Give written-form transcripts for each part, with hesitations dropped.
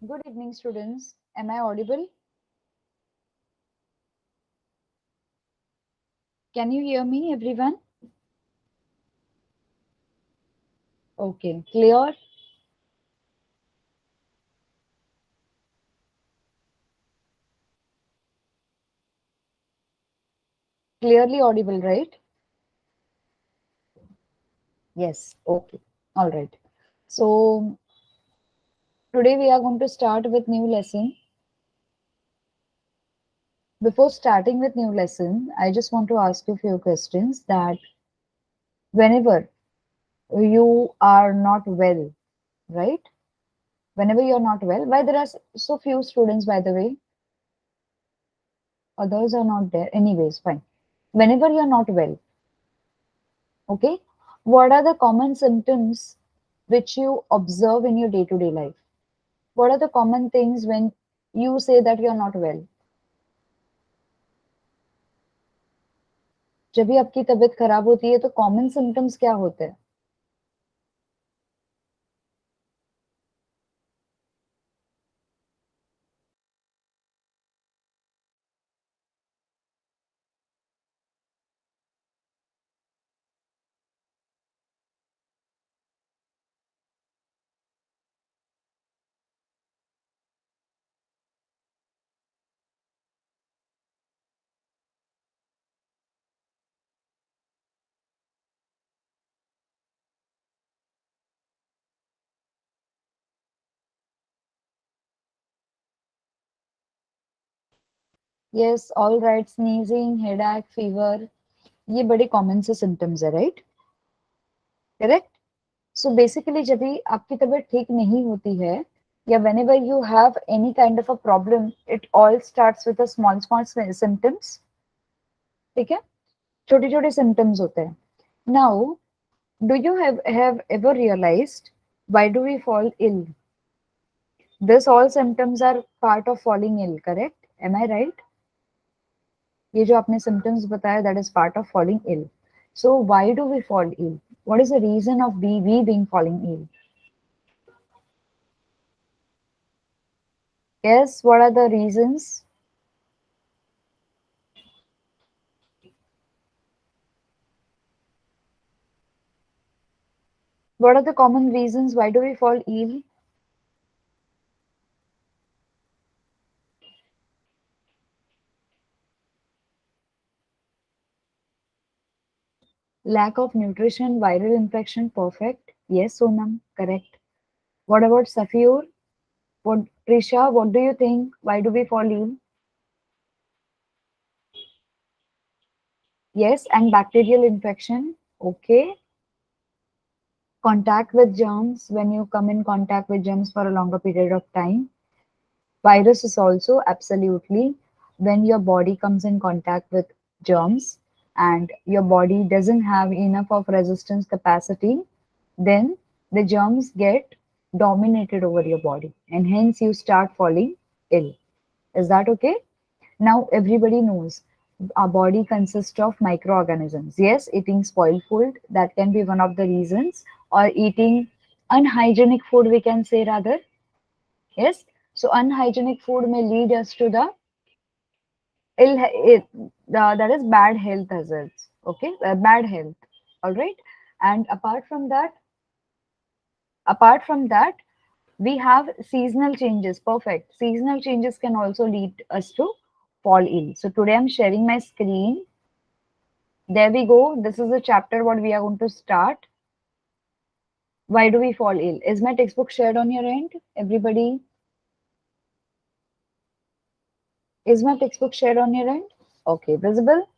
Good evening, students. Am I audible? Can you hear me, everyone? Okay, clear? Clearly audible, right? Yes, okay. All right. So, today we are going to start with new lesson. Before starting with new lesson, I just want to ask you a few questions that whenever you are not well, right? Whenever you're not well, why there are so few students, by the way, others are not there. Anyways, fine. Whenever you're not well, okay, what are the common symptoms which you observe in your day-to-day life? What are the common things when you say that you're not well? जब भी आपकी तबीयत खराब होती है तो common symptoms क्या होते हैं? Yes, all right, sneezing, headache, fever, ये बड़े कॉमन से सिम्टम्स है, राइट? करेक्ट? सो बेसिकली जब भी आपकी तबीयत ठीक नहीं होती है या whenever you have any kind of a problem, it all starts with a small symptoms. ठीक है? छोटे छोटे सिम्टम्स होते हैं. Now, do you have ever realized why do we fall ill? This all symptoms are part of falling ill, correct? Am I right? ये जो आपने symptoms बताया, that is part of falling ill. So why do we fall ill? What is the reason of we being falling ill? Yes, what are the reasons? What are the common reasons why do we fall ill? Lack of nutrition, viral infection, perfect. Yes, Sonam, correct. What about Safir? What, Trisha, what do you think? Why do we fall ill? Yes, and bacterial infection. Okay. Contact with germs, when you come in contact with germs for a longer period of time. Virus is also absolutely when your body comes in contact with germs and your body doesn't have enough of resistance capacity, then the germs get dominated over your body and hence you start falling ill. Is that okay? Now everybody knows our body consists of microorganisms. Yes, eating spoiled food, that can be one of the reasons, or eating unhygienic food, we can say rather. Yes, so unhygienic food may lead us to the that is bad health hazards. Okay, bad health. All right, and apart from that, we have seasonal changes. Perfect. Seasonal changes can also lead us to fall ill. So today I'm sharing my screen. There we go. This is the chapter what we are going to start. Why do we fall ill? Is my textbook shared on your end? Everybody, is my textbook shared on your end? Okay, visible?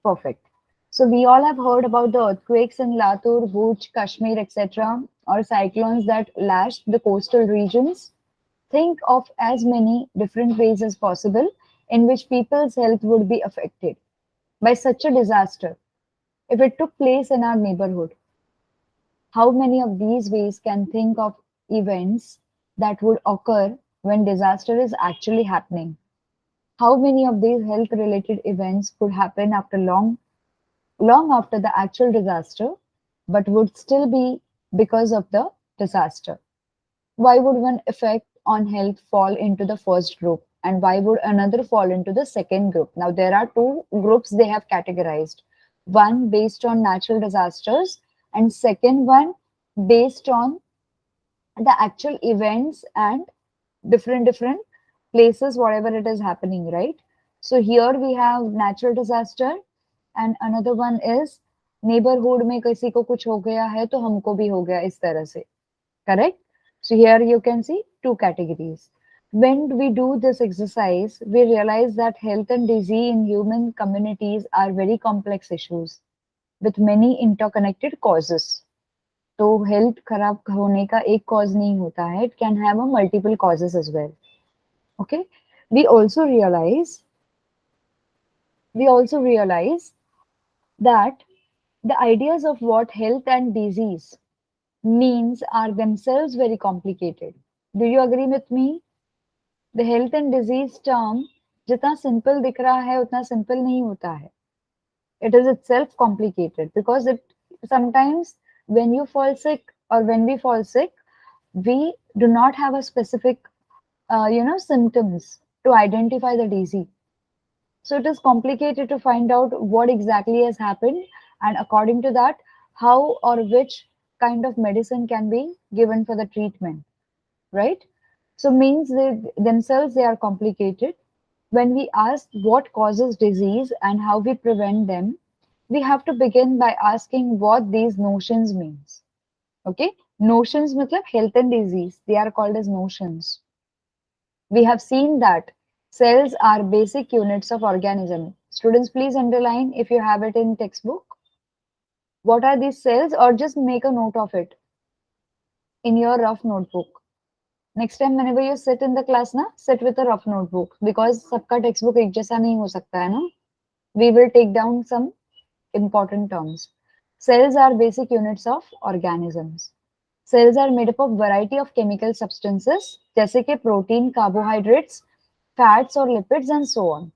Perfect. So we all have heard about the earthquakes in Latur, Bhuj, Kashmir, etc., or cyclones that lashed the coastal regions. Think of as many different ways as possible in which people's health would be affected by such a disaster if it took place in our neighborhood. How many of these ways can think of events that would occur when disaster is actually happening? How many of these health related events could happen after long after the actual disaster, but would still be because of the disaster? Why would one affect on health fall into the first group and why would another fall into the second group? Now, there are two groups they have categorized. One based on natural disasters and second one based on the actual events and different places, whatever it is happening, right? So here we have natural disaster and another one is neighborhood में किसी को कुछ हो गया है तो हमको भी हो गया इस तरह से, correct? So here you can see two categories. When we do this exercise, we realize that health and disease in human communities are very complex issues with many interconnected causes. तो हेल्थ खराब होने का एक cause नहीं होता है, it can have a multiple causes as well. Okay, we also realize that the ideas of what health and disease means are themselves very complicated. Do you agree with me? The health and disease term जितना simple दिख रहा है उतना simple नहीं होता है. It is itself complicated because it sometimes when you fall sick or when we fall sick, we do not have a specific symptoms to identify the disease. So it is complicated to find out what exactly has happened and according to that how or which kind of medicine can be given for the treatment, right? So means they themselves they are complicated. When we ask what causes disease and how we prevent them, we have to begin by asking what these notions means. Okay, notions matlab health and disease, they are called as notions. We have seen that cells are basic units of organism. Students, please underline if you have it in textbook. What are these cells or just make a note of it in your rough notebook. Next time whenever you sit in the class na, sit with a rough notebook because सबका textbook एक जैसा नहीं हो सकता है ना. We will take down some important terms. Cells are basic units of organisms. Cells are made up of variety of chemical substances जैसे कि protein, carbohydrates, fats और lipids and so on.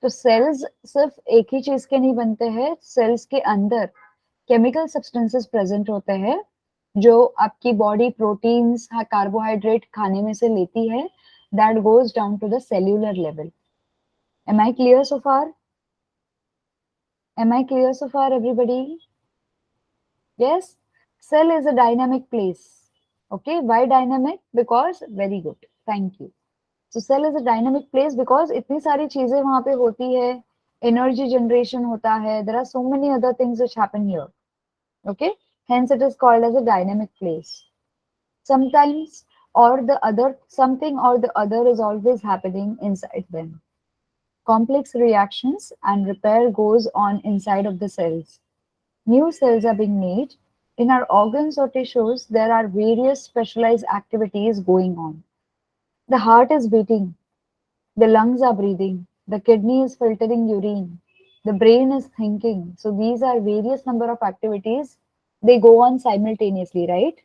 तो cells सिर्फ एक ही चीज के नहीं बनते हैं. Cells के अंदर chemical substances present होते हैं जो आपकी बॉडी प्रोटीन्स कार्बोहाइड्रेट खाने में से लेती है. That goes down to the cellular level. Am I clear so far? Am I clear so far, everybody? Yes? Cell is a dynamic place. Okay, why dynamic? Because, very good, thank you. So cell is a dynamic place because इतनी सारी चीजें वहां पे होती है, energy generation होता है, there are so many other things which happen here. Okay, hence it is called as a dynamic place. Sometimes or the other, something or the other is always happening inside them. Complex reactions and repair goes on inside of the cells. New cells are being made. In our organs or tissues, there are various specialized activities going on. The heart is beating, the lungs are breathing, the kidney is filtering urine, the brain is thinking. So these are various number of activities. They go on simultaneously, right?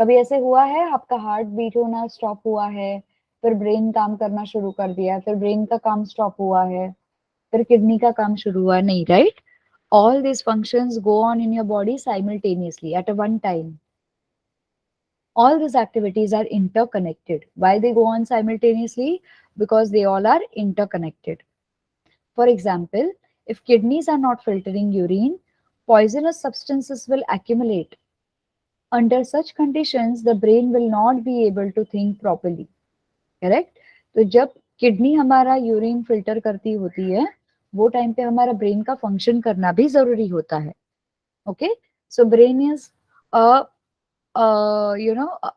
कभी ऐसे हुआ है आपका heart beat होना stop हुआ है, फिर brain काम करना शुरू कर दिया, फिर ब्रेन का काम स्टॉप हुआ है, फिर किडनी का काम शुरू हुआ? नहीं, right? All these functions go on in your body simultaneously at a one time. All these activities are interconnected. Why they go on simultaneously? Because they all are interconnected. For example, if kidneys are not filtering urine, poisonous substances will accumulate. Under such conditions, the brain will not be able to think properly. Correct? तो जब kidney हमारा urine filter करती होती है, वो time पे हमारा brain का फंक्शन करना भी जरूरी होता है. Okay, so brain is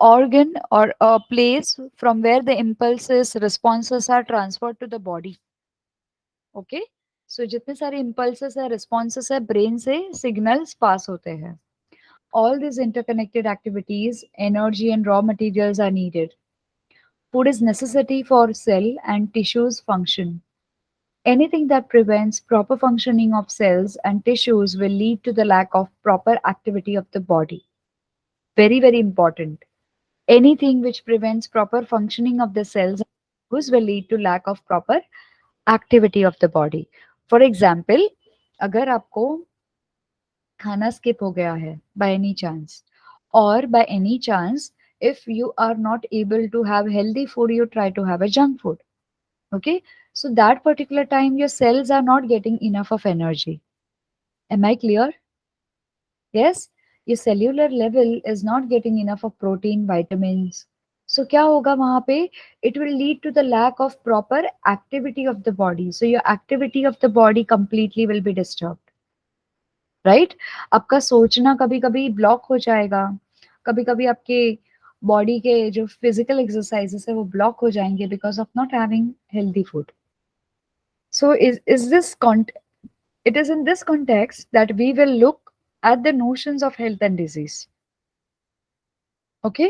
organ or a place from where the impulses, responses are transferred to the body. Okay, so जितने सारे impulses है, responses है, brain से signals pass होते हैं. All these interconnected activities, energy and raw materials are needed. Food is necessity for cell and tissues function. Anything that prevents proper functioning of cells and tissues will lead to the lack of proper activity of the body. Very, very important. Anything which prevents proper functioning of the cells and tissues will lead to lack of proper activity of the body. For example, अगर आपको खाना skip हो गया है by any chance, or by any chance If you are not able to have healthy food, you try to have a junk food. Okay, so that particular time your cells are not getting enough of energy. Am I clear? Yes, your cellular level is not getting enough of protein, vitamins. So क्या होगा वहां पे? It will lead to the lack of proper activity of the body. So your activity of the body completely will be disturbed. Right? आपका सोचना कभी कभी block हो जाएगा, कभी कभी आपके बॉडी के जो फिजिकल एक्सरसाइजेस है वो ब्लॉक हो जाएंगे because of not having healthy food. So is this it is in this context that we will look at the notions of health and disease. Okay,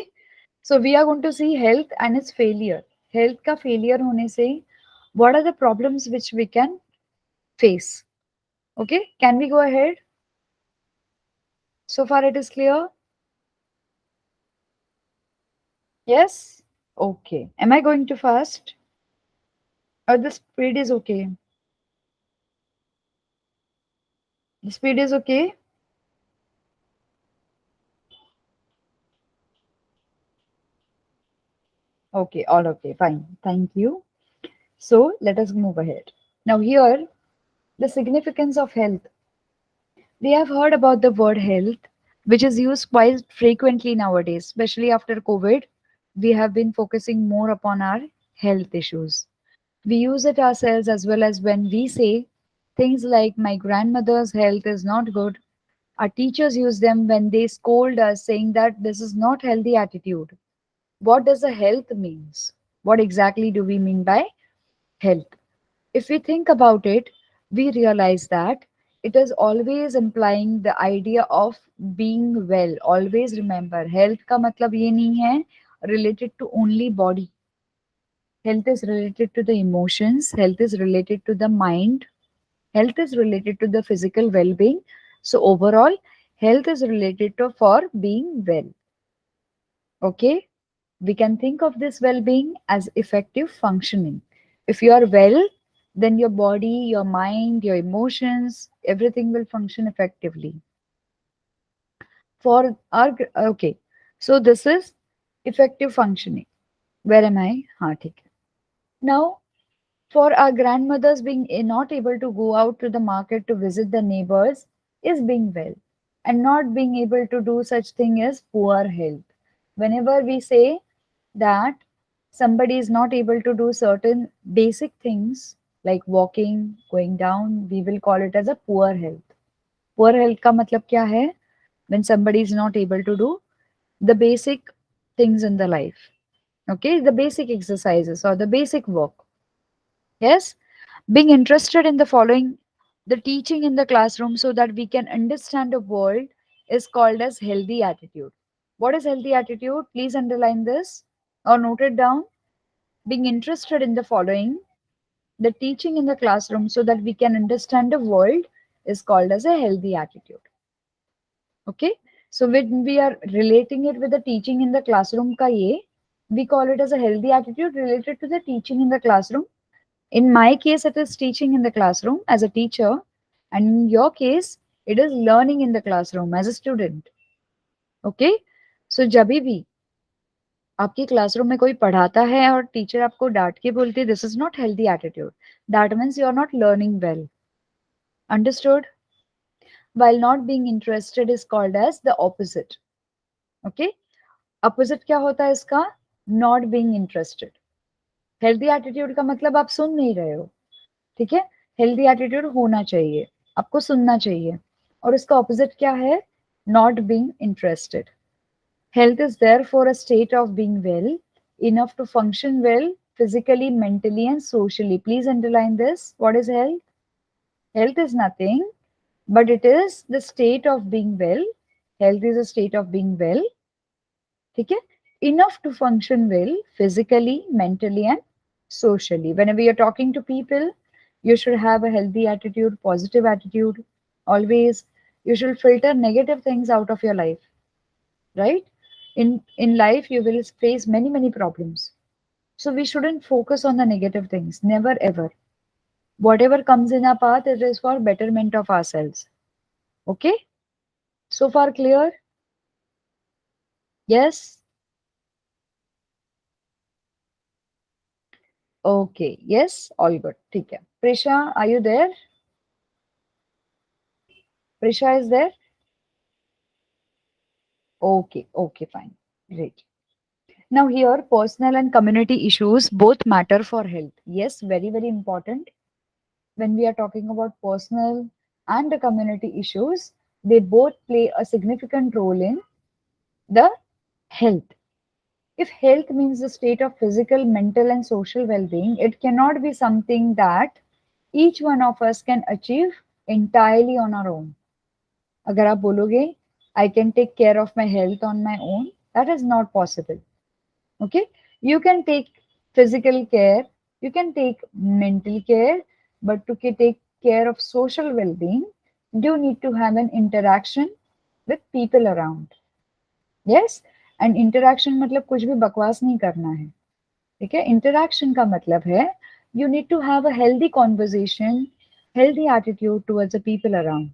so we are going to see health and its failure. Health ka failure hone se what are the problems which we can face? Okay, can we go ahead? So far it is clear? Yes? Okay. Am I going too fast? Or the speed is okay? The speed is okay? Okay, all okay, fine. Thank you. So let us move ahead. Now, here, the significance of health. We have heard about the word health, which is used quite frequently nowadays, especially after COVID. We have been focusing more upon our health issues. We use it ourselves as well as when we say things like, my grandmother's health is not good. Our teachers use them when they scold us, saying that this is not healthy attitude. What does a health means? What exactly do we mean by health? If we think about it, we realize that it is always implying the idea of being well. Always remember, health का मतलब ये नहीं है related to only body. Health is related to the emotions. Health is related to the mind. Health is related to the physical well-being. So overall, health is related to for being well. Okay, we can think of this well-being as effective functioning. If you are well, then your body, your mind, your emotions, everything will function effectively. For our okay, so this is effective functioning. Where am I? हाँ ठीक है. Now, for our grandmothers being not able to go out to the market to visit the neighbors is being well, and not being able to do such thing is poor health. Whenever we say that somebody is not able to do certain basic things like walking, going down, we will call it as a poor health. Poor health का मतलब क्या है? When somebody is not able to do the basic things in the life. Okay, the basic exercises or the basic work. Yes, being interested in the following, the teaching in the classroom so that we can understand the world is called as healthy attitude. What is healthy attitude? Please underline this or note it down. Being interested in the following, the teaching in the classroom so that we can understand the world is called as a healthy attitude. Okay, so when we are relating it with the teaching in the classroom ka ye, we call it as a healthy attitude related to the teaching in the classroom. In my case, it is teaching in the classroom as a teacher, and in your case, it is learning in the classroom as a student. Okay, so जभी भी आपकी classroom में कोई पढ़ाता है और teacher आपको डांट के बोलती है this is not healthy attitude, that means you are not learning well. Understood? while not being interested is called as the opposite. Okay, opposite क्या होता है इसका? Not being interested. Healthy attitude का मतलब आप सुन नहीं रहे हो. ठीक है, हेल्दी एटीट्यूड होना चाहिए, आपको सुनना चाहिए. और इसका ऑपोजिट क्या है? Not being interested. Health is therefore a state of being well enough to function well physically, mentally and socially. Please underline this. What is health? Health is nothing but it is the state of being well. Health is a state of being well. ठीक है, enough to function well physically, mentally and socially. Whenever you're talking to people, you should have a healthy attitude, positive attitude. Always you should filter negative things out of your life, right? In life you will face many problems, so we shouldn't focus on the negative things, never ever. Whatever comes in our path, it is for betterment of ourselves. Okay, so far clear? Yes. Okay, yes, all good, ठीक है। Prisha, are you there? Prisha is there? Okay, okay, fine. Great. Now here, personal and community issues both matter for health. Yes, very, very important. When we are talking about personal and the community issues, they both play a significant role in the health. If health means the state of physical, mental, and social well-being, it cannot be something that each one of us can achieve entirely on our own. अगर आप बोलोगे I can take care of my health on my own, that is not possible. Okay, you can take physical care, you can take mental care, but to take care of social well-being, you need to have an interaction with people around. Yes, and interaction मतलब कुछ भी बकवास नहीं करना है, ठीक है? Interaction का मतलब है you need to have a healthy conversation, healthy attitude towards the people around.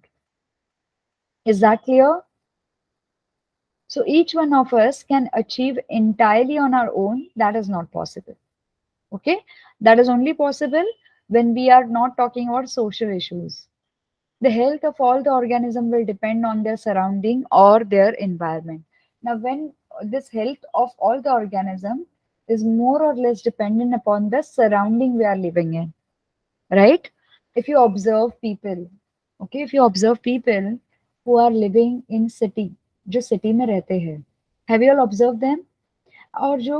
Is that clear? So each one of us can achieve entirely on our own. That is not possible. Okay, that is only possible when we are not talking about social issues. The health of all the organism will depend on their surrounding or their environment. Now when this health of all the organism is more or less dependent upon the surrounding we are living in, right? If you observe people, okay, if you observe people who are living in city, जो city में रहते हैं, have you all observed them? और जो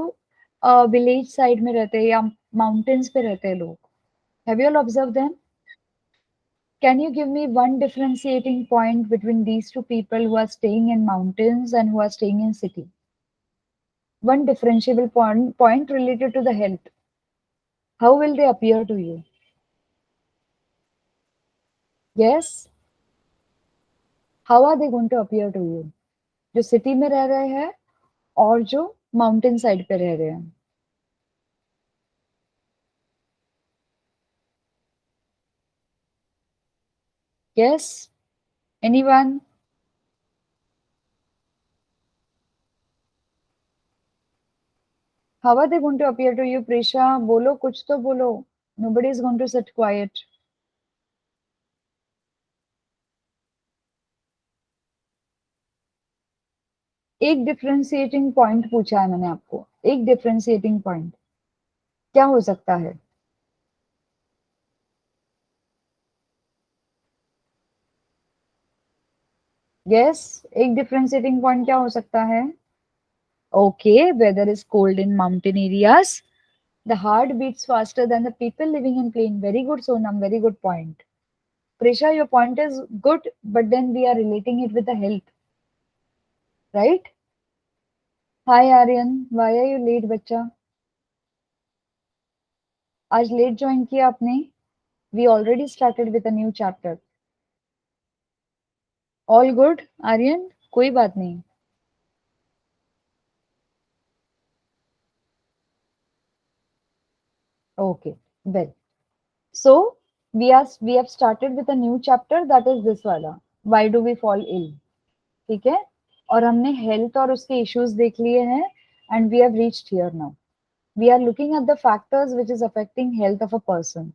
village side में रहते हैं या माउंटेन्स पे रहते हैं लोग, have you all observe them? Can you give me one differentiating point between these two people who are staying in mountains and who are staying in city? One differentiable point related to the health. How will they appear to you? Yes, how are they going to appear to you? जो city में रह रहे हैं और जो mountain side पे रह रहे हैं. Yes, anyone? How are they going to appear to you, Prisha? बोलो, कुछ तो बोलो. Nobody is going to sit quiet. एक डिफरेंशिएटिंग पॉइंट पूछा है मैंने आपको, एक डिफरेंशिएटिंग पॉइंट क्या हो सकता है? यस, एक डिफरेंशिएटिंग पॉइंट क्या हो सकता है? Okay, weather is cold in mountain areas, the heart beats faster than the people living in plain. Very good Sonam, very good point. Prisha, your point is good, but then we are relating it with the health, right? Hi Aryan, why are you late बच्चा? आज late join किया आपने? We already started with a new chapter. All good, Aryan? कोई बात नहीं. Okay, well. So we have started with a new chapter, that is this वाला. Why do we fall ill? ठीक है? और हमने health और उसके issues देख लिए हैं, and we have reached here now. We are looking at the factors which is affecting health of a person.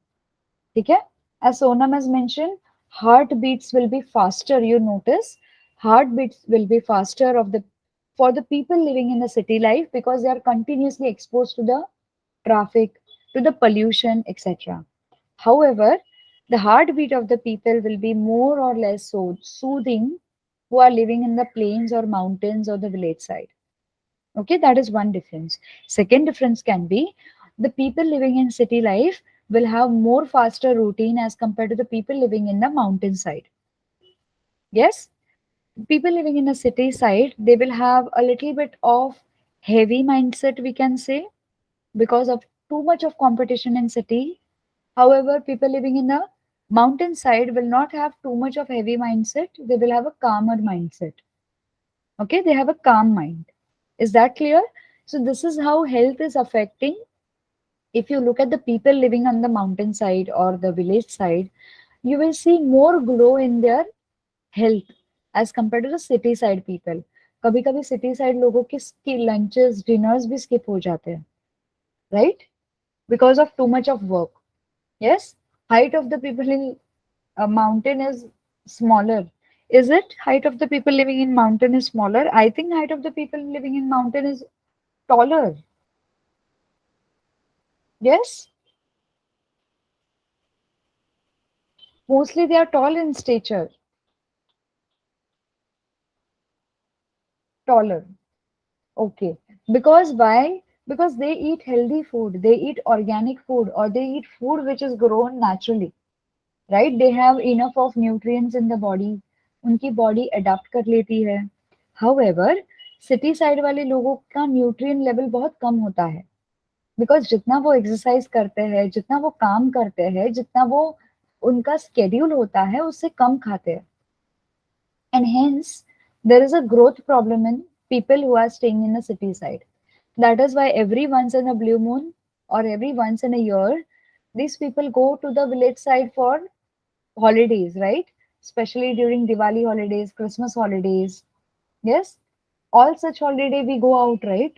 ठीक है? As Sonam has mentioned, heartbeats will be faster. You notice, heartbeats will be faster of the for the people living in the city life because they are continuously exposed to the traffic, to the pollution, etc. However, the heartbeat of the people will be more or less so soothing who are living in the plains or mountains or the village side. Okay, that is one difference. Second difference can be the people living in city life will have more faster routine as compared to the people living in the mountain side. Yes, people living in a city side, they will have a little bit of heavy mindset, we can say, because of too much of competition in city. However, people living in the mountain side will not have too much of heavy mindset. They will have a calmer mindset. Okay, they have a calm mind. Is that clear? So this is how health is affecting. If you look at the people living on the mountain side or the village side, you will see more glow in their health as compared to the city side people. कभी कभी city side लोगों की lunches, dinners भी skip हो जाते हैं, right? because of too much of work. Yes, height of the people in a mountain is smaller. Is it height of the people living in mountain is smaller? I think height of the people living in mountain is taller. Yes, mostly they are tall in stature, taller. Okay. Because why? Because they eat healthy food, they eat organic food, or they eat food which is grown naturally, right? They have enough of nutrients in the body. उनकी body adapt कर लेती है. However, city side वाले लोगों का nutrient level बहुत कम होता है. Because जितना वो exercise करते हैं, जितना वो काम करते हैं, जितना वो उनका schedule होता है, उससे कम खाते हैं. And hence, there is a growth problem in people who are staying in the city side. That is why every once in a blue moon or every once in a year, these people go to the village side for holidays, right? Especially during Diwali holidays, Christmas holidays. Yes, all such holiday we go out, right?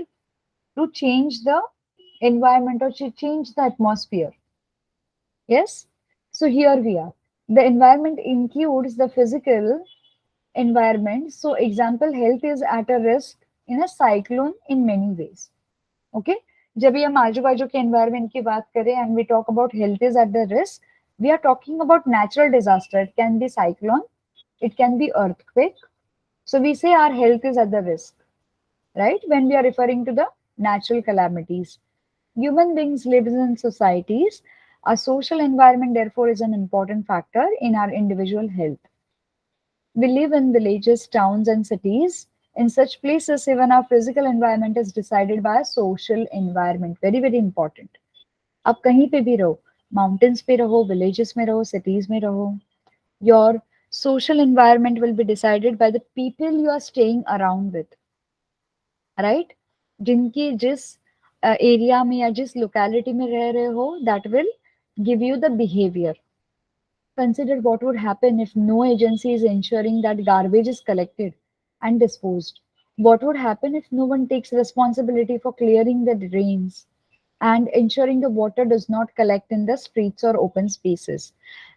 To change the environment or to change the atmosphere. Yes. So here we are. The environment includes the physical environment. So example, health is at a risk in a cyclone in many ways. Okay. जब भी हम आजू बाजू के environment की बात करें and we talk about health is at the risk, we are talking about natural disaster. It can be cyclone, it can be earthquake. So we say our health is at the risk, right? When we are referring to the natural calamities. Human beings live in societies. Our social environment, therefore, is an important factor in our individual health. We live in villages, towns, and cities. In such places, even our physical environment is decided by a social environment. Very, very important. आप कहीं पे भी रहो, mountains पे रहो, villages में रहो, cities में रहो, your social environment will be decided by the people you are staying around with, right? जिनकी जिस एरिया में या जिस locality में रह रहे हो, that will give you the behavior. Consider what would happen if no agency is ensuring that garbage is collected and disposed. What would happen if no one takes responsibility for clearing the drains and ensuring the water does not collect in the streets or open spaces?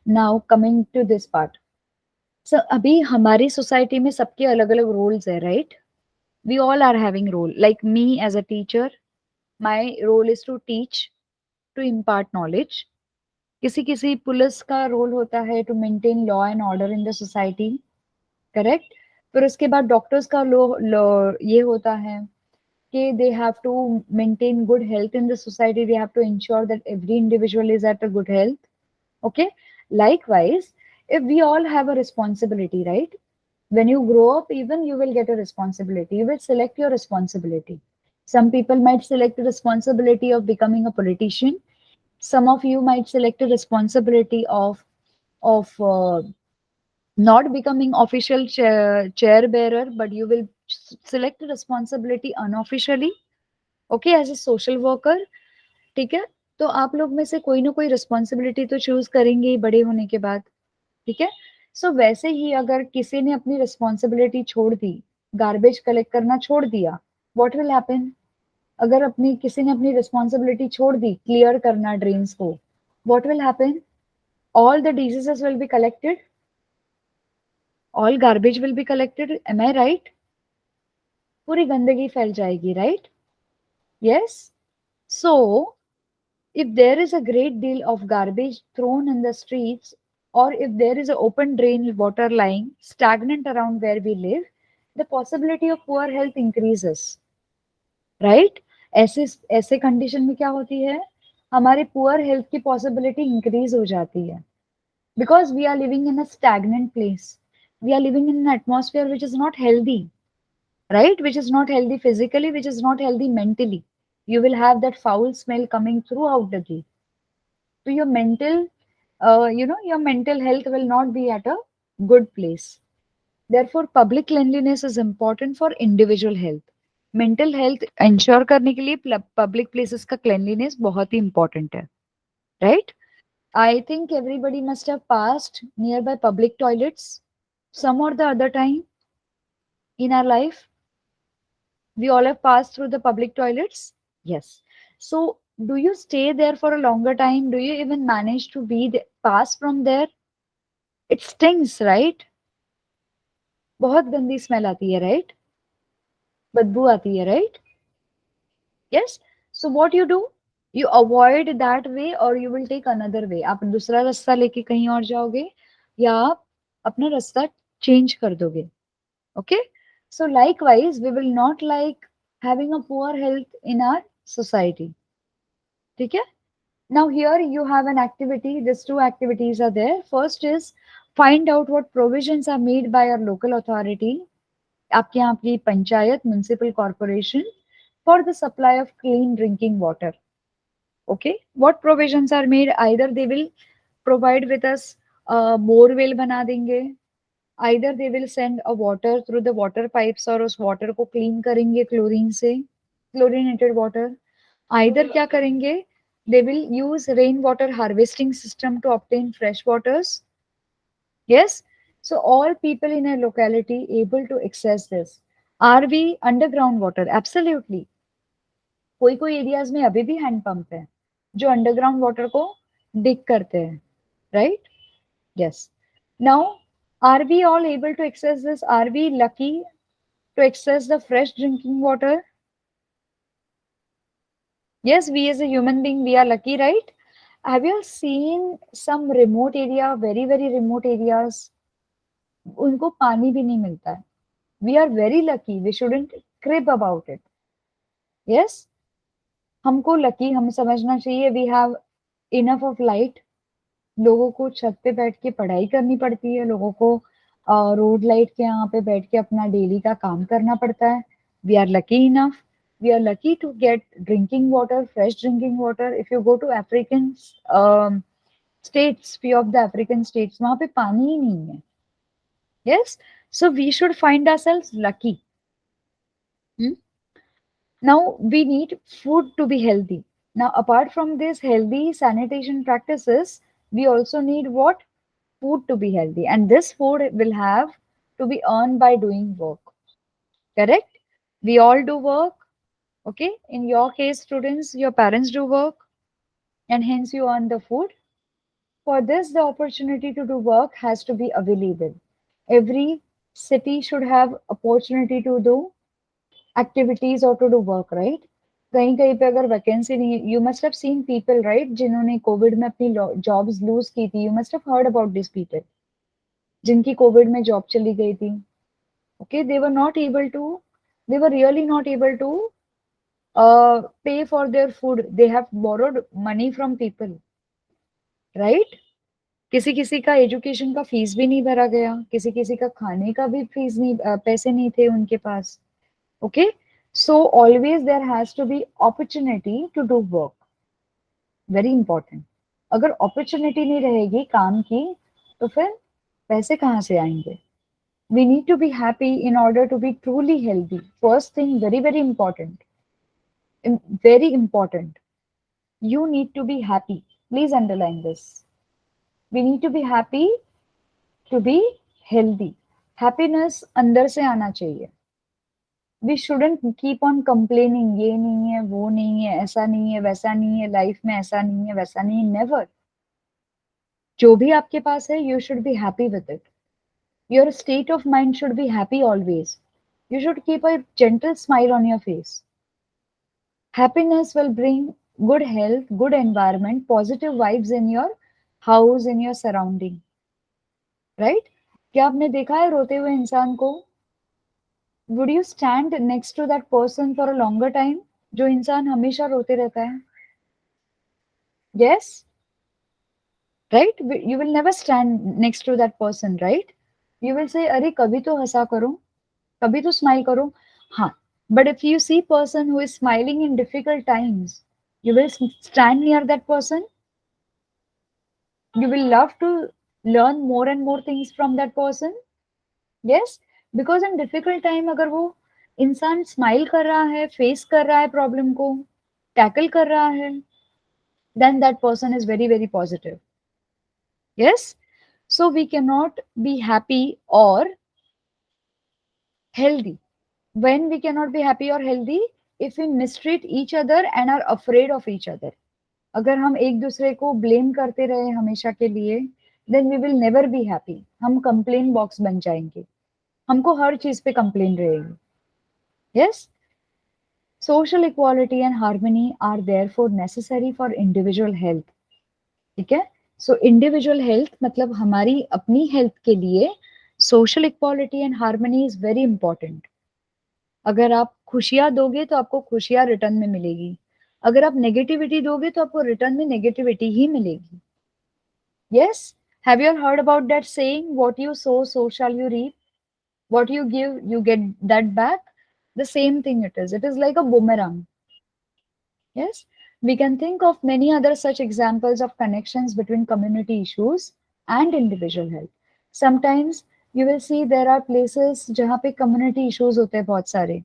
Now coming to this part. So अभी हमारी society में सबके अलग अलग roles है, right? We all are having role. Like me as a teacher, my role is to teach, to impart knowledge. किसी किसी police का रोल होता है to maintain law and order in the society, correct. फिर उसके बाद doctors का ये होता है कि they have to maintain good health in the society. They have to ensure that every individual is at a good health. Okay. Likewise, if we all have a responsibility, right? When you grow up, even you will get a responsibility. You will select your responsibility. Some people might select the responsibility of becoming a politician. Some of you might select a responsibility of not becoming official chair bearer, but you will select a responsibility unofficially, okay, as a social worker. ठीक है. तो आप लोग में से कोई ना कोई रिस्पॉन्सिबिलिटी तो चूज करेंगे ही बड़े होने के बाद. ठीक है. सो वैसे ही अगर किसी ने अपनी रिस्पॉन्सिबिलिटी छोड़ दी, गार्बेज कलेक्ट करना छोड़ दिया, व्हाट विल हैपन? अगर अपनी किसी ने अपनी रिस्पॉन्सिबिलिटी छोड़ दी क्लियर करना ड्रेन्स को, what will happen? All the diseases will be collected, all garbage will be collected, am I right? पूरी गंदगी फैल जाएगी, right? Yes. So if there is a great deal of garbage thrown in the streets, or if there is an open drain water lying stagnant around where we live, the possibility of poor health increases, right? ऐसे ऐसे condition में क्या होती है, हमारे poor health की possibility increase हो जाती है. Because we are living in a stagnant place, we are living in an atmosphere which is not healthy, right? Which is not healthy physically, which is not healthy mentally. You will have that foul smell coming throughout the day. So your mental your mental health will not be at a good place. Therefore public cleanliness is important for individual health. Mental health ensure करने के लिए public places का cleanliness बहुत ही important है, right? I think everybody must have passed nearby public toilets some or the other time in our life. We all have passed through the public toilets. Yes. So do you stay there for a longer time? Do you even manage to pass from there? It stings, right? बहुत गंदी smell आती है, right? बदबू आती है, right? Yes. So what you do? You avoid that way or you will take another way. आप दूसरा रास्ता लेके कहीं और जाओगे या आप अपना रास्ता चेंज कर दोगे. Okay? So likewise, we will not like having a poor health in our society. ठीक है? Now here you have an activity. These two activities are there. First is find out what provisions are made by your local authority. आपके यहाँ आपकी panchayat, municipal corporation for the supply of clean drinking water. Okay, what provisions are made? Either they will provide with us borewell बना देंगे, either they will send a water through the water pipes और उस water को clean करेंगे chlorine से, chlorinated water. Either क्या करेंगे? They will use rain water harvesting system to obtain fresh waters. Yes, so all people in a locality able to access this. Are we underground water? Absolutely. कोई कोई areas में अभी भी hand pump है जो underground water को dig करते हैं, right? Yes. Now are we all able to access this? Are we lucky to access the fresh drinking water? Yes, we as a human being, we are lucky, right? Have you seen some remote area, very very remote areas, उनको पानी भी नहीं मिलता है? We are very lucky. We shouldn't crib about it. Yes, हमको lucky हम समझना चाहिए. We have enough of light. लोगों को छत पे बैठ के पढ़ाई करनी पड़ती है, लोगों को रोड लाइट के यहाँ पे बैठ के अपना डेली का काम करना पड़ता है. We are lucky enough. We are lucky to get drinking water, fresh drinking water. If you go to African states, few of the African states, वहां पे पानी ही नहीं है. Yes, so we should find ourselves lucky. Now we need food to be healthy. Now apart from this healthy sanitation practices, we also need what? Food to be healthy. And this food will have to be earned by doing work. Correct? We all do work. Okay? In your case, students, your parents do work and hence you earn the food. For this, the opportunity to do work has to be available. Every city should have opportunity to do activities or to do work, right? कहीं कहीं पे अगर vacancy नहीं है, you must have seen people, right, जिन्होंने Covid में अपनी jobs lose की थी. You must have heard about this people जिनकी कोविड में जॉब चली गई थी. Okay, they were not able to, they were really not able to pay for their food. They have borrowed money from people, right? किसी किसी का education का fees भी नहीं भरा गया, किसी किसी का खाने का भी फीस नहीं, पैसे नहीं थे उनके पास. Okay, so always there has to be opportunity to do work. Very important. अगर opportunity नहीं रहेगी काम की तो फिर पैसे कहाँ से आएंगे? We need to be happy in order to be truly healthy. First thing, very very important. Very important. You need to be happy. Please underline this. We need to be happy to be healthy. Happiness अंदर से आना चाहिए. We shouldn't keep on complaining. ये नहीं है, वो नहीं है, ऐसा नहीं है, वैसा नहीं है, लाइफ में ऐसा नहीं है, वैसा नहीं है. Never. जो भी आपके पास है, you should be happy with it. Your state of mind should be happy always. You should keep a gentle smile on your face. Happiness will bring good health, good environment, positive vibes in your house, in your surrounding. Right? क्या आपने देखा है रोते हुए इंसान को? Would you stand next to that person for a longer time? जो इंसान हमेशा रोते रहता है. Yes, right? You will never stand next to that person, right? You will say, अरे कभी तो हंसा करो, कभी तो स्माइल करो. हाँ, but if you see person who is smiling in difficult times, you will stand near that person. You will love to learn more and more things from that person. Yes, because in difficult time अगर वो इंसान smile कर रहा है, face कर रहा है problem को, टैकल कर रहा है, then that person is very very positive. Yes, so we cannot be happy or healthy. When we cannot be happy or healthy? if we mistreat each other and are afraid of each other, अगर हम एक दूसरे को blame करते रहे हमेशा के लिए, then we will never be happy. हम कंप्लेन बॉक्स बन जाएंगे, हमको हर चीज पे कंप्लेन रहेगी. Yes, social equality and harmony are therefore necessary for individual health. ठीक है. So individual health मतलब हमारी अपनी हेल्थ के लिए social equality and harmony is very important. अगर आप खुशियां दोगे तो आपको खुशियां रिटर्न में मिलेगी, अगर आप नेगेटिविटी दोगे तो आपको रिटर्न में नेगेटिविटी ही मिलेगी. Yes, have you all heard about that saying, what you sow so shall you reap, what you give you get that back? The same thing it is like a boomerang. Yes, we can think of many other such examples of connections between community issues and individual health. Sometimes you will see there are places जहाँ पे community issues होते हैं बहुत सारे.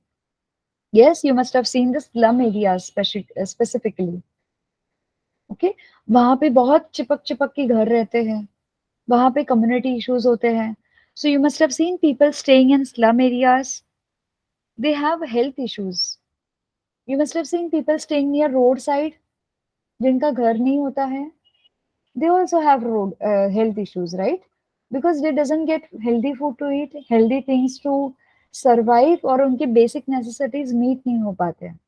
Yes, you must have seen the slum areas specifically. Okay, वहाँ पे बहुत चिपक चिपक के घर रहते हैं, वहाँ पे community issues होते हैं. So you must have seen people staying in slum areas. They have health issues. You must have seen people staying near roadside, जिनका घर नहीं होता है. They also have health issues, right? Because they doesn't get healthy food to eat, healthy things to survive, और उनके basic necessities meet नहीं हो पाते हैं.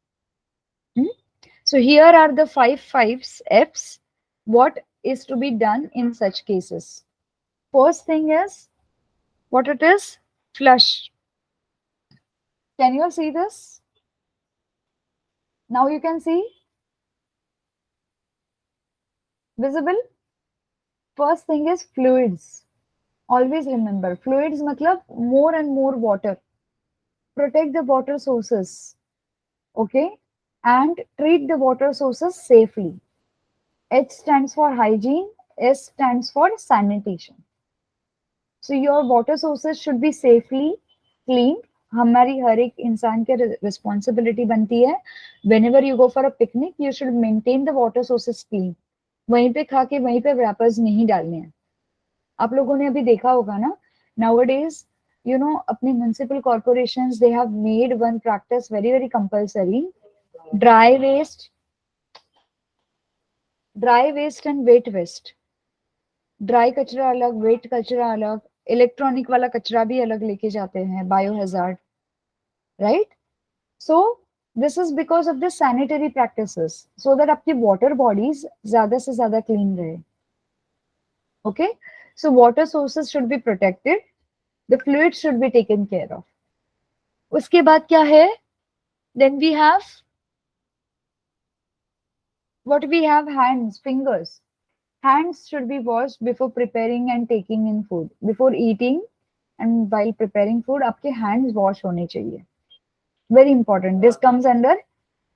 So here are the five F's. What is to be done in such cases? First thing is, what it is? Flush. Can you all see this? Now you can see? Visible? First thing is fluids. Always remember, fluids matlab more and more water. Protect the water sources. Okay? And treat the water sources safely. H stands for hygiene, S stands for sanitation. So your water sources should be safely cleaned. हमारी हर एक इंसान की responsibility बनती है. Whenever you go for a picnic, you should maintain the water sources clean. वहीं पे खा के वहीं पे wrappers नहीं डालने हैं. आप लोगों ने अभी देखा होगा ना, nowadays, you know, अपने municipal corporations, they have made one practice very compulsory. Dry waste and wet waste. Dry कचरा अलग, वेट कचरा अलग, इलेक्ट्रॉनिक वाला कचरा भी अलग लेके जाते हैं, biohazard, right? So this is because of the sanitary practices, so that आपकी वाटर बॉडीज ज्यादा से ज्यादा क्लीन रहे. Okay, so water sources should be protected, the fluid should be taken care of. उसके बाद क्या है? Then we have what we have hands, fingers. Hands should be washed before preparing and taking in food. Before eating and while preparing food, आपके hands wash होने चाहिए. Very important. This comes under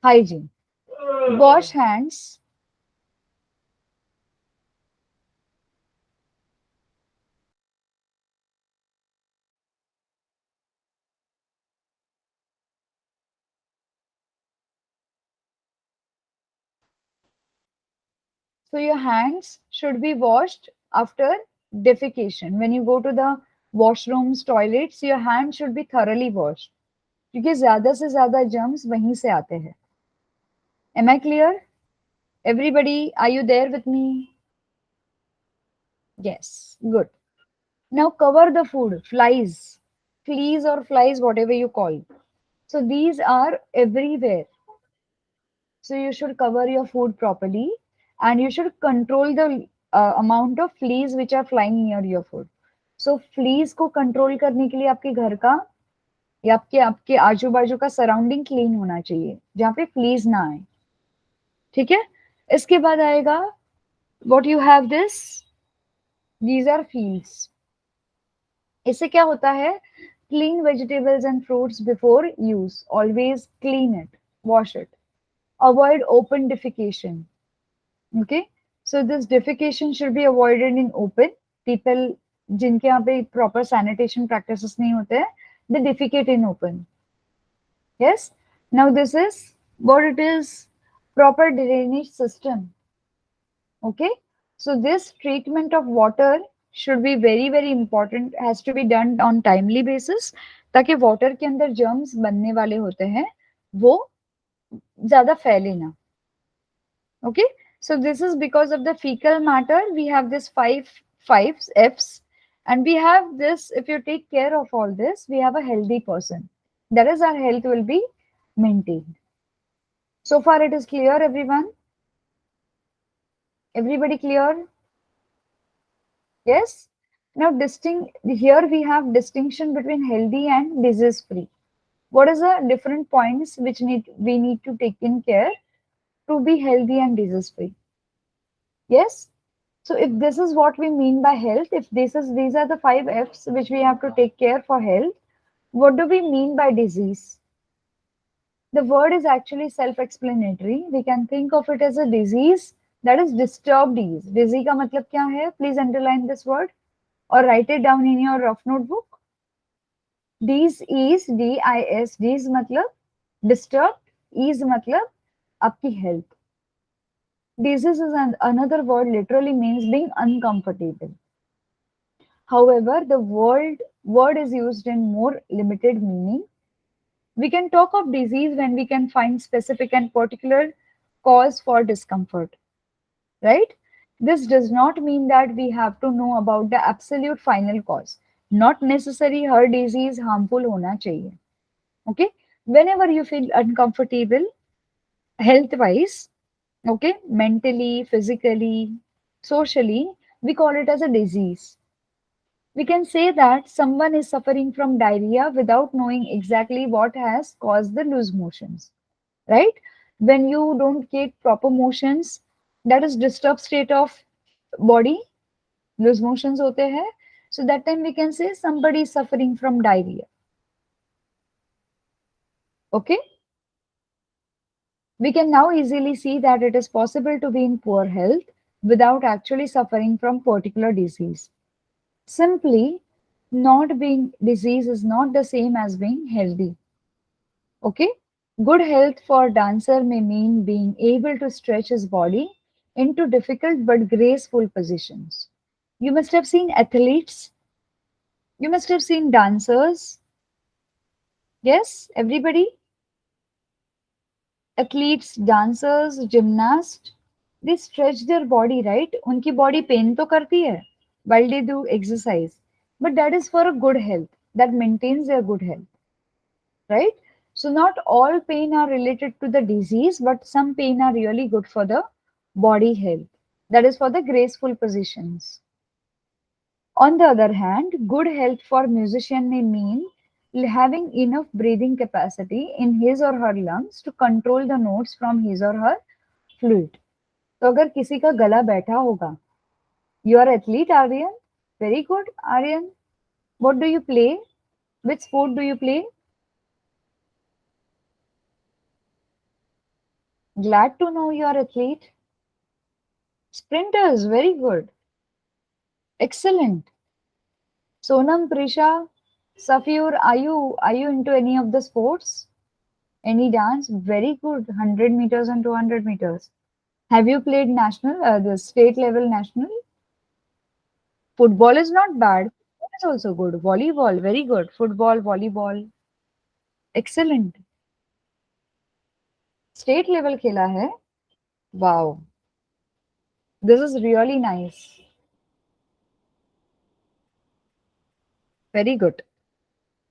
hygiene. Wash hands. So your hands should be washed after defecation. When you go to the washrooms, toilets, your hands should be thoroughly washed. क्योंकि ज्यादा से ज्यादा germs वहीं से आते हैं. Am I clear? Everybody, are you there with me? Yes, good. Now cover the food. Fleas or flies, whatever you call. So these are everywhere. So you should cover your food properly, and you should control the amount of fleas which are flying near your food. So fleas को control करने के लिए आपके घर का या आपके आपके आजू बाजू का सराउंडिंग क्लीन होना चाहिए, जहाँ पे fleas ना आए. ठीक है? इसके बाद आएगा what you have this, these are fields. इससे क्या होता है? Clean vegetables and fruits before use. Always clean it, wash it. Avoid open defecation. Okay, so this defecation should be avoided in open. People जिनके यहाँ पे proper sanitation practices नहीं होते हैं, they defecate in open. Yes, now this is what it is, proper drainage system. Okay, so this treatment of water should be very important, has to be done on timely basis, ताकि water के अंदर germs बनने वाले होते हैं वो ज़्यादा फैले ना. Okay, so this is because of the fecal matter. We have this five F's, and we have this. If you take care of all this, we have a healthy person. That is, our health will be maintained. So far, it is clear, everyone. Everybody clear? Yes. Now, distinct here we have distinction between healthy and disease free. What is the different points which we need to take in care to be healthy and disease free? Yes. So if this is what we mean by health, if these are the five F's which we have to take care for health, what do we mean by disease? The word is actually self-explanatory. We can think of it as a disease, that is disturbed ease. Disease का मतलब क्या है? Please underline this word or write it down in your rough notebook. Dis is DIS. Dis मतलब disturbed, ease मतलब आपकी health. Disease is another word, literally means being uncomfortable. However, the word is used in more limited meaning. We can talk of disease when we can find specific and particular cause for discomfort, right? This does not mean that we have to know about the absolute final cause. Not necessary her disease harmful hona chahiye. Okay? Whenever you feel uncomfortable health wise, okay, mentally, physically, socially, we call it as a disease. We can say that someone is suffering from diarrhea without knowing exactly what has caused the loose motions, right? When you don't get proper motions, that is disturbed state of body, loose motions hote hai. So that time we can say somebody is suffering from diarrhea. Okay? We can now easily see that it is possible to be in poor health without actually suffering from particular disease. Simply, not being disease is not the same as being healthy. Okay? Good health for dancer may mean being able to stretch his body into difficult but graceful positions. You must have seen athletes, you must have seen dancers. Yes, everybody? Athletes, dancers, gymnasts, they stretch their body, right? Unki body pain to karti hai while they do exercise. But that is for a good health, that maintains their good health, right? So not all pain are related to the disease, but some pain are really good for the body health. That is for the graceful positions. On the other hand, good health for musician may mean having enough breathing capacity in his or her lungs to control the notes from his or her flute. तो अगर किसी का गला बैठा होगा, you are athlete Aryan, very good Aryan. What do you play? Which sport do you play? Glad to know you are athlete. Sprinters, very good. Excellent. Sonam, Prisha, Safir, are you into any of the sports? Any dance? Very good. 100 meters and 200 meters. Have you played national, the state level national? Football is not bad. Football is also good. Volleyball, very good. Football, volleyball, excellent. State level खेला है. Wow, this is really nice. Very good.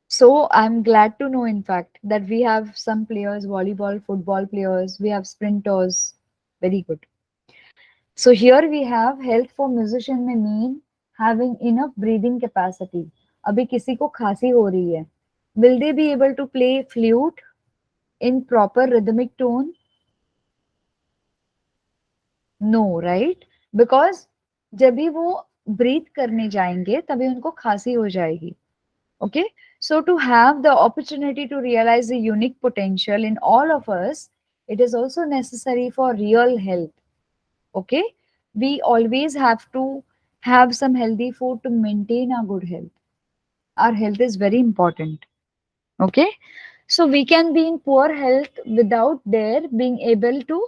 So I'm glad to know, in fact, that we have some players, volleyball, football players, we have sprinters. Very good. So here we have health for musician may mean having enough breathing capacity. अभी किसी को खांसी हो रही है. Will they be able to play flute in proper rhythmic tone? No, right? Because जब भी वो breathe करने जाएंगे तभी उनको खांसी हो जाएगी. Okay, so to have the opportunity to realize the unique potential in all of us, it is also necessary for real health. Okay, we always have to have some healthy food to maintain our good health. Our health is very important. Okay, so we can be in poor health without there being able to,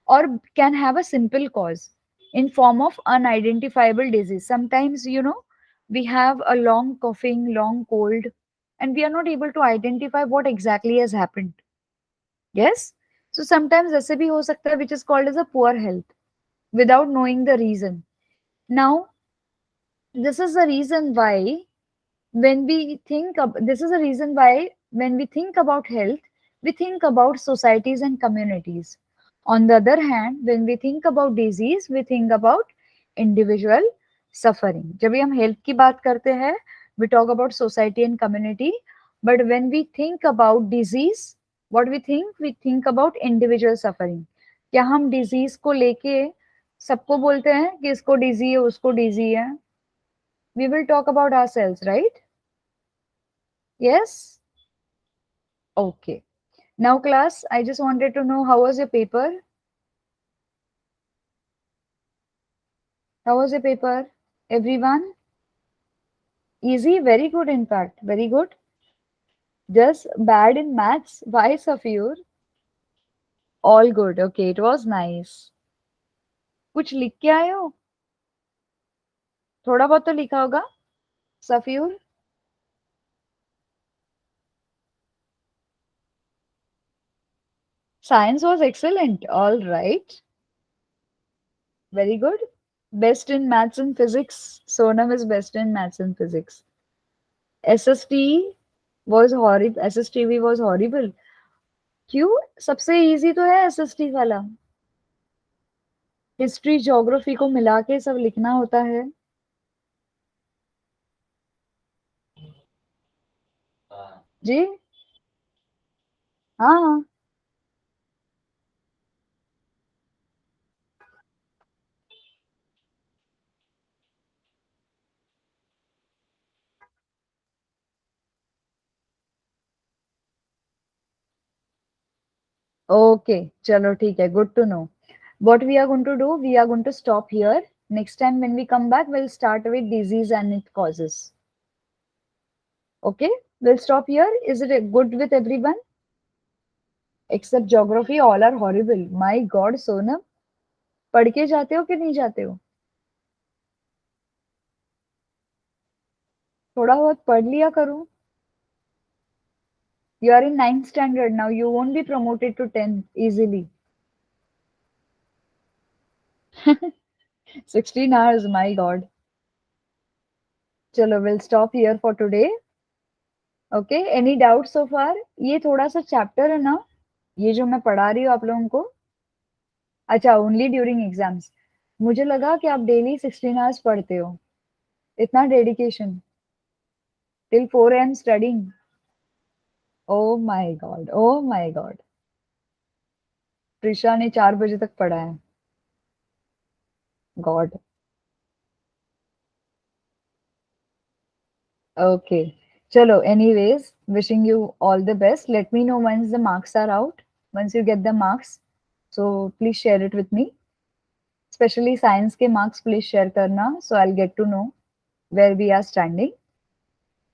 or can have a simple cause in form of unidentifiable disease. Sometimes, we have a long coughing, long cold, and we are not able to identify what exactly has happened. Yes, सो sometimes ऐसे भी हो सकता है which is called as a poor health without knowing the reason. Now this is the reason why when we this is the reason why when we think about health, we think about societies and communities. On the other hand, when we think about disease, we think about individual suffering. जब भी हम health की बात करते हैं, we talk about society and community. But when we think about disease, what we think about individual suffering. क्या हम disease को लेके सबको बोलते हैं कि इसको डिजी है, उसको डिजी है? We will talk about ourselves, right? Yes? Okay. Now, class, I just wanted to know how was your paper? How was your paper? Everyone? Easy? Very good, in fact. Very good. Just bad in maths? Why, Safir? All good. Okay, it was nice. कुछ लिख के आए हो? थोड़ा बहुत तो लिखा होगा, सफीर? Science was excellent. All right. Very good. Best in maths and physics. Sonam is best in maths and physics. SST was horrible. SSTV was horrible. क्यों? सबसे इजी तो है एसएसटी वाला. हिस्ट्री ज्योग्राफी को मिला के सब लिखना होता है. जी हाँ. ओके चलो ठीक है. Good to know. What we are going to do, we are going to stop here. Next time when we come back, we'll start with disease and its causes. Okay, we'll stop here. Is it good with everyone? Except geography, all are horrible. My God, Sonam, पढ़ के जाते हो कि नहीं जाते हो? थोड़ा बहुत पढ़ लिया करो. You are in ninth standard now. You won't be promoted to 10th easily. 16 hours, my God. चलो, we'll stop here for today. Okay, any doubts so far? ये थोड़ा सा चैप्टर है ना, ये जो मैं पढ़ा रही हूँ आप लोगों को. अच्छा, ओनली ड्यूरिंग एग्जाम्स. मुझे लगा कि आप डेली 16 आवर्स पढ़ते हो. इतना dedication. Till 4 AM studying. Oh my God, oh my God. Trisha ने 4 बजे तक पढ़ा है. गॉड. ओके. चलो, anyways, wishing you all the best. Let me know once the marks are out, once you get the marks. So please share it with me. Especially science के marks please share करना, so I'll get to know where we are standing.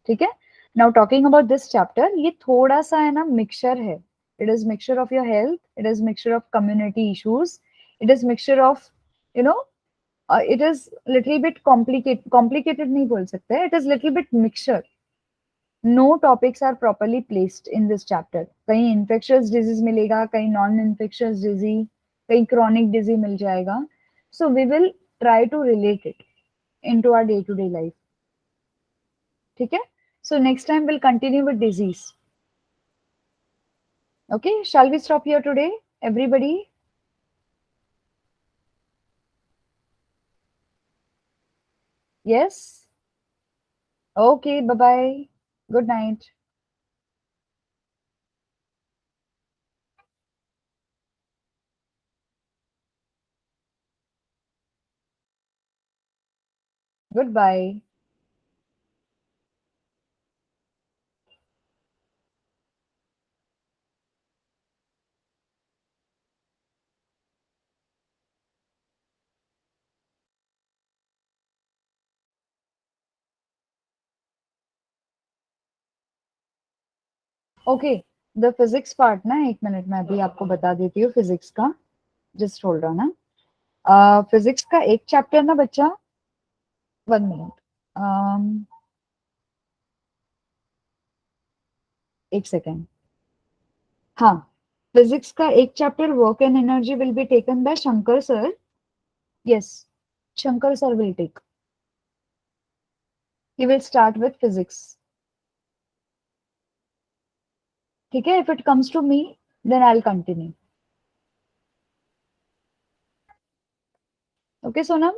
ठीक है? Now talking about this chapter, ये थोड़ा सा है ना mixture है. It is mixture of your health. It is mixture of community issues. It is mixture of, you know, it is little bit complicated. Complicated नहीं बोल सकते. It is little bit mixture. No topics are properly placed in this chapter. कहीं infectious disease मिलेगा, कहीं non-infectious disease, कहीं chronic disease मिल जाएगा. So we will try to relate it into our day-to-day life. ठीक है? So next time we'll continue with disease. Okay, shall we stop here today, everybody? Yes? Okay, bye-bye. Good night. Goodbye. Okay, the physics part ना, एक minute में अभी आपको बता देती हूँ फिजिक्स का. जस्ट होल्ड ऑन ना. फिजिक्स का एक चैप्टर ना बच्चा. 1 मिनट. एक सेकेंड. हाँ, फिजिक्स का एक chapter work and energy will be taken by Shankar sir. Yes, Shankar sir will take. He will start with physics. ठीक है, if it comes to me, then I'll continue. Okay, Sonam?